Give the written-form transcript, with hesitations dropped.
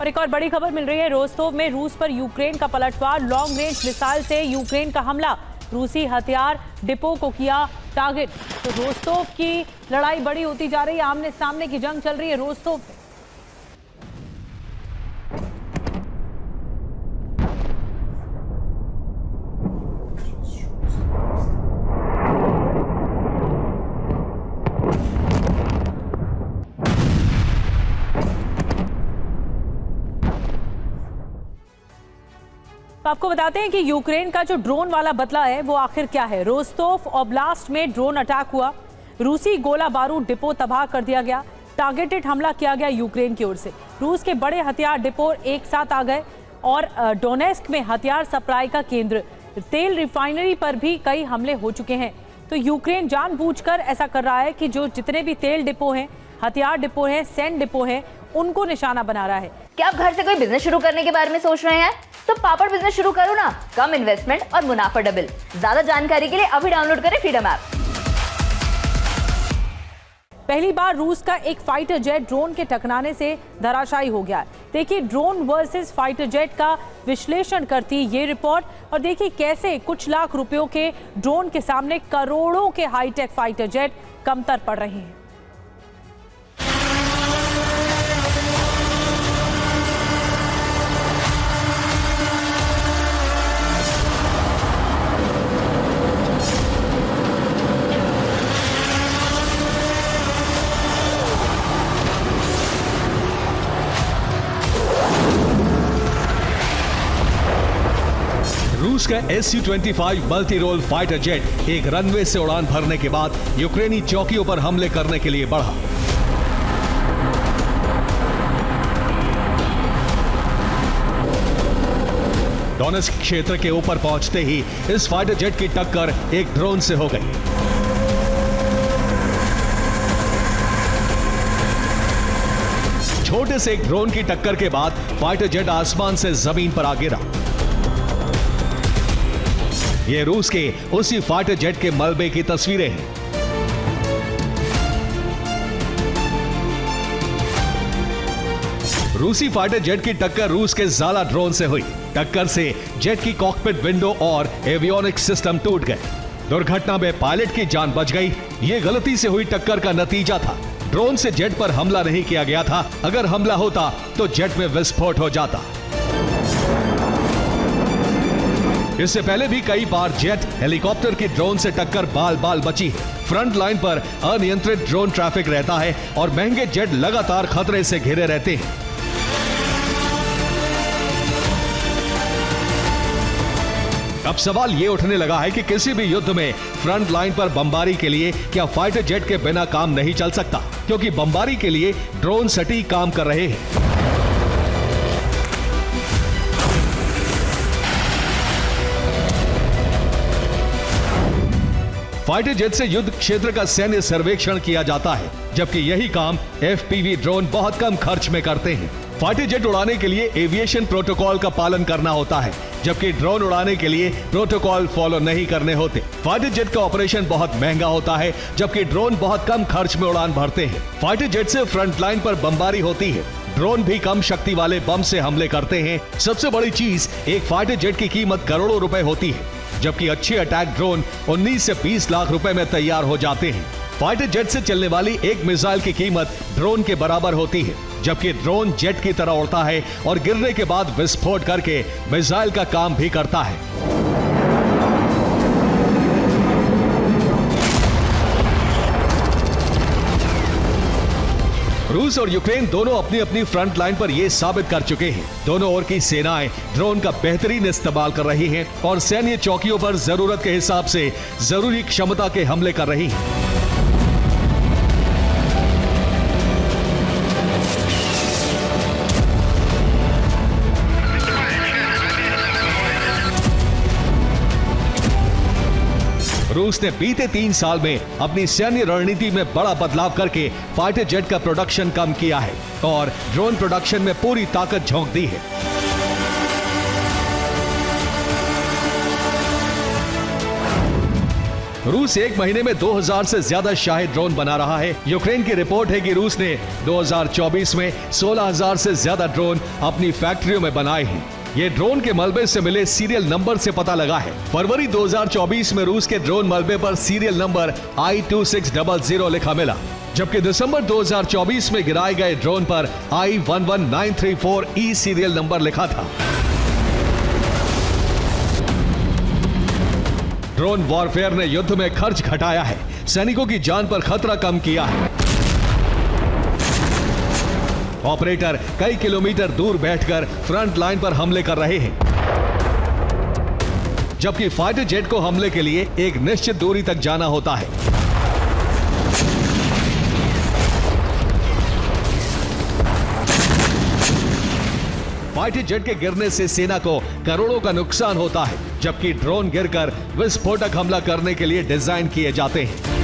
और एक और बड़ी खबर मिल रही है। रोस्तोव में रूस पर यूक्रेन का पलटवार। लॉन्ग रेंज मिसाइल से यूक्रेन का हमला। रूसी हथियार डिपो को किया टारगेट। तो रोस्तोव की लड़ाई बड़ी होती जा रही है। आमने सामने की जंग चल रही है रोस्तोव में। तो आपको बताते हैं कि यूक्रेन का जो ड्रोन वाला बदला है वो आखिर क्या है। रोस्तोव ओब्लास्ट में ड्रोन अटैक हुआ। रूसी गोला बारूद डिपो तबाह कर दिया गया। टारगेटेड हमला किया गया यूक्रेन की ओर से। रूस के बड़े हथियार डिपो एक साथ आ गए और डोनेस्क में हथियार सप्लाई का केंद्र, तेल रिफाइनरी पर भी कई हमले हो चुके हैं। तो यूक्रेन जानबूझकर ऐसा कर रहा है कि जो जितने भी तेल डिपो हैं, हथियार डिपो हैं, सैन्य डिपो हैं, उनको निशाना बना रहा है। क्या आप घर से कोई बिजनेस शुरू करने के बारे में सोच रहे हैं? तो पापड़ बिजनेस शुरू करो ना। कम इन्वेस्टमेंट और मुनाफा डबल। ज्यादा जानकारी के लिए अभी डाउनलोड करें फ्रीडम ऐप। पहली बार रूस का एक फाइटर जेट ड्रोन के टकराने से धराशायी हो गया। देखिए ड्रोन वर्सेस फाइटर जेट का विश्लेषण करती ये रिपोर्ट और देखिए कैसे कुछ लाख रुपयों के ड्रोन के सामने करोड़ों के हाईटेक फाइटर जेट कमतर पड़ रहे हैं। रूस का SU-25 multi role fighter jet एक रनवे से उड़ान भरने के बाद यूक्रेनी चौकियों पर हमले करने के लिए बढ़ा। डोनेस्क क्षेत्र के ऊपर पहुंचते ही इस फाइटर जेट की टक्कर एक ड्रोन से हो गई। छोटे से एक ड्रोन की टक्कर के बाद फाइटर जेट आसमान से जमीन पर आ गिरा। ये रूस के उसी फाइटर जेट के मलबे की तस्वीरें हैं। रूसी फाइटर जेट की टक्कर रूस के ज़ाला ड्रोन से हुई। टक्कर से जेट की कॉकपिट विंडो और एवियोनिक्स सिस्टम टूट गए। दुर्घटना में पायलट की जान बच गई। ये गलती से हुई टक्कर का नतीजा था। ड्रोन से जेट पर हमला नहीं किया गया था। अगर हमला होता तो जेट में विस्फोट हो जाता। इससे पहले भी कई बार जेट हेलीकॉप्टर की ड्रोन से टक्कर बाल बाल बची है। फ्रंट लाइन पर अनियंत्रित ड्रोन ट्रैफिक रहता है और महंगे जेट लगातार खतरे से घिरे रहते हैं। अब सवाल ये उठने लगा है कि किसी भी युद्ध में फ्रंट लाइन पर बमबारी के लिए क्या फाइटर जेट के बिना काम नहीं चल सकता, क्योंकि बमबारी के लिए ड्रोन सटीक काम कर रहे हैं। फाइटर जेट से युद्ध क्षेत्र का सैन्य सर्वेक्षण किया जाता है, जबकि यही काम FPV ड्रोन बहुत कम खर्च में करते हैं। फाइटर जेट उड़ाने के लिए एविएशन प्रोटोकॉल का पालन करना होता है, जबकि ड्रोन उड़ाने के लिए प्रोटोकॉल फॉलो नहीं करने होते। फाइटर जेट का ऑपरेशन बहुत महंगा होता है, जबकि ड्रोन बहुत कम खर्च में उड़ान भरते हैं। फाइटर जेट से फ्रंट लाइन पर बमबारी होती है। ड्रोन भी कम शक्ति वाले बम से हमले करते हैं। सबसे बड़ी चीज, एक फाइटर जेट की कीमत करोड़ों रुपए होती है, जबकि अच्छे अटैक ड्रोन 19 से 20 लाख रुपए में तैयार हो जाते हैं। फाइटर जेट से चलने वाली एक मिसाइल की कीमत ड्रोन के बराबर होती है, जबकि ड्रोन जेट की तरह उड़ता है और गिरने के बाद विस्फोट करके मिसाइल का काम भी करता है। रूस और यूक्रेन दोनों अपनी अपनी फ्रंट लाइन पर यह साबित कर चुके हैं। दोनों ओर की सेनाएं ड्रोन का बेहतरीन इस्तेमाल कर रही हैं और सैन्य चौकियों पर जरूरत के हिसाब से जरूरी क्षमता के हमले कर रही हैं। रूस ने बीते 3 साल में अपनी सैन्य रणनीति में बड़ा बदलाव करके फाइटर जेट का प्रोडक्शन कम किया है और ड्रोन प्रोडक्शन में पूरी ताकत झोंक दी है। रूस एक महीने में 2000 से ज्यादा शाही ड्रोन बना रहा है। यूक्रेन की रिपोर्ट है कि रूस ने 2024 में 16,000 से ज्यादा ड्रोन अपनी फैक्ट्रियों में बनाए हैं। ये ड्रोन के मलबे से मिले सीरियल नंबर से पता लगा है। फरवरी 2024 में रूस के ड्रोन मलबे पर सीरियल नंबर I2600 लिखा मिला, जबकि दिसंबर 2024 में गिराए गए ड्रोन पर I11934E सीरियल नंबर लिखा था। ड्रोन वॉरफेयर ने युद्ध में खर्च घटाया है, सैनिकों की जान पर खतरा कम किया है। ऑपरेटर कई किलोमीटर दूर बैठकर फ्रंट लाइन पर हमले कर रहे हैं, जबकि फाइटर जेट को हमले के लिए एक निश्चित दूरी तक जाना होता है। फाइटर जेट के गिरने से सेना को करोड़ों का नुकसान होता है, जबकि ड्रोन गिरकर विस्फोटक हमला करने के लिए डिजाइन किए जाते हैं।